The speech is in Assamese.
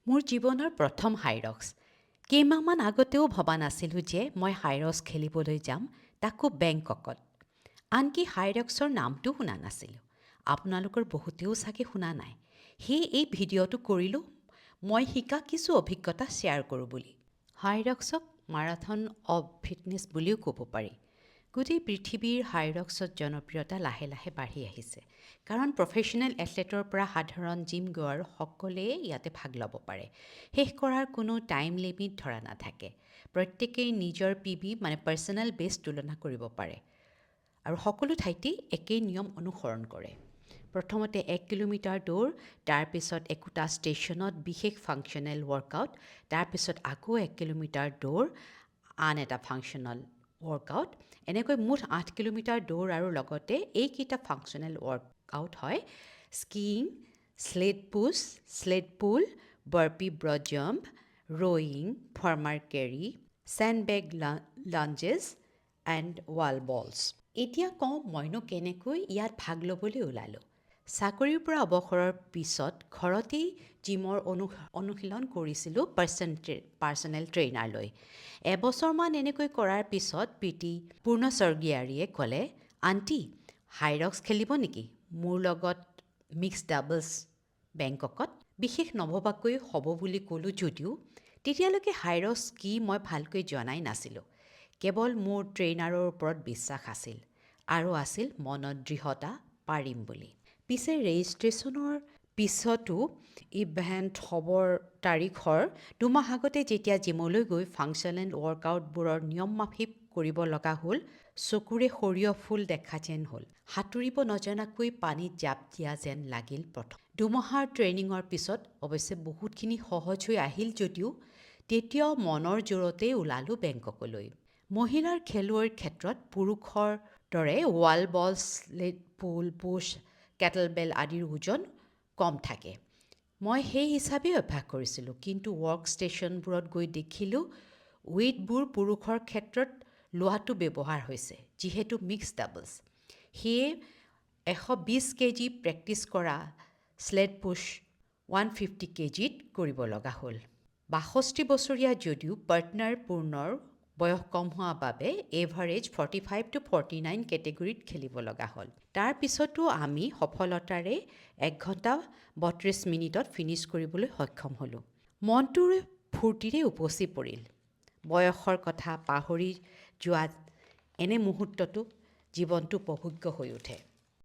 মোৰ জীৱনৰ প্ৰথম হাইৰক্স। কেইমাহমান আগতেও ভবা নাছিলোঁ যে মই হাইৰক্স খেলিবলৈ যাম, তাকো বেংককত। আনকি হাইৰক্সৰ নামটো শুনা নাছিলোঁ। আপোনালোকৰ বহুতেও চাগে শুনা নাই। সেয়ে এই ভিডিঅ'টো কৰিলোঁ মই শিকা কিছু অভিজ্ঞতা শ্বেয়াৰ কৰোঁ বুলি। হাইৰক্সক মাৰাথন অৱ ফিটনেছ বুলিও ক'ব পাৰি। গোটেই পৃথিৱীৰ হাইৰক্সত জনপ্ৰিয়তা লাহে লাহে বাঢ়ি আহিছে। কাৰণ প্ৰফেশ্যনেল এথলেটৰ পৰা সাধাৰণ জিম গোৱাৰ সকলোৱে ইয়াতে ভাগ ল'ব পাৰে। শেষ কৰাৰ কোনো টাইম লিমিট ধৰা নাথাকে। প্ৰত্যেকেই নিজৰ PB পাৰ্চনেল বেষ্ট তুলনা কৰিব পাৰে। আৰু সকলো ঠাইতেই একেই নিয়ম অনুসৰণ কৰে। প্ৰথমতে 1 কিলোমিটাৰ দৌৰ, তাৰপিছত একোটা ষ্টেচনত বিশেষ ফাংচনেল ৱৰ্কআউট, তাৰপিছত আকৌ 1 কিলোমিটাৰ দৌৰ, আন এটা ফাংচনেল ৱৰ্কআউট। এনেকৈ মুঠ 8 কিলোমিটাৰ দৌৰ আৰু লগতে এইকেইটা ফাংচনেল ৱৰ্কআউট হয় skiing, sled push, sled pull, burpee broad jump, rowing, farmer carry, sandbag lunges and wall balls. এতিয়া কওঁ মইনো কেনেকৈ ইয়াত ভাগ ল'বলৈ ওলালোঁ। চাকৰিৰ পৰা অৱসৰৰ পিছত ঘৰতেই জিমৰ অনুশীলন কৰিছিলোঁ পাৰ্চনেল ট্ৰেইনাৰ লৈ। এবছৰমান এনেকৈ কৰাৰ পিছত PT পূৰ্ণস্বৰ্গীয়াৰীয়ে ক'লে, আণ্টি হাইৰক্স খেলিব নেকি মোৰ লগত মিক্সড ডাবলছ বেংককত? বিশেষ নভবাকৈ হ'ব বুলি ক'লোঁ যদিও তেতিয়ালৈকে হাইৰক্স কি মই ভালকৈ জনাই নাছিলোঁ। কেৱল মোৰ ট্ৰেইনাৰৰ ওপৰত বিশ্বাস আছিল আৰু আছিল মনত দৃঢ়তা পাৰিম বুলি। পিছে ৰেজিষ্ট্ৰেশ্যনৰ পিছতো ইভেণ্ট হ'বৰ তাৰিখৰ 2 মাহ আগতে যেতিয়া জিমলৈ গৈ ফাংচনেল ৱৰ্কআউটবোৰৰ নিয়ম মাফিক কৰিব লগা হ'ল, চকুৰে সৰিয়হ ফুল দেখা যেন হ'ল। সাঁতুৰিব নজনাকৈ পানীত জাপ দিয়া যেন লাগিল প্ৰথম। 2 মাহৰ ট্ৰেইনিঙৰ পিছত অৱশ্যে বহুতখিনি সহজ হৈ আহিল যদিও তেতিয়াও মনৰ জোৰতেই ওলালোঁ বেংককলৈ। মহিলাৰ খেলুৱৈৰ ক্ষেত্ৰত পুৰুষৰ দৰে ৱাল বল, স্লেড পুল, পুছ, কেটলবেল আদিৰ ওজন কম থাকে। মই সেই হিচাপেই অভ্যাস কৰিছিলোঁ। কিন্তু ৱৰ্ক ষ্টেচনবোৰত গৈ দেখিলোঁ ৱেইটবোৰ পুৰুষৰ ক্ষেত্ৰত লোহাটো ব্যৱহাৰ হৈছে, যিহেতু মিক্সড ডাবলছ। সেয়ে 120 কেজি প্ৰেক্টিছ কৰা স্লেড পুছ 150 কেজিত কৰিব লগা হ'ল। 62 বছৰীয়া যদিও পাৰ্টনাৰ পূৰ্ণৰ বয়স কম হোৱা বাবে এভাৰেজ 45 to 49 কেটেগৰীত খেলিব লগা হ'ল। তাৰ পিছতো আমি সফলতাৰে 1 ঘণ্টা 32 মিনিটত ফিনিছ কৰিবলৈ সক্ষম হ'লোঁ। মনটোৰে ফূৰ্তিৰে উপচি পৰিল। বয়সৰ কথা পাহৰি যোৱা এনে মুহূৰ্ততো জীৱনটো উপভোগ্য হৈ উঠে।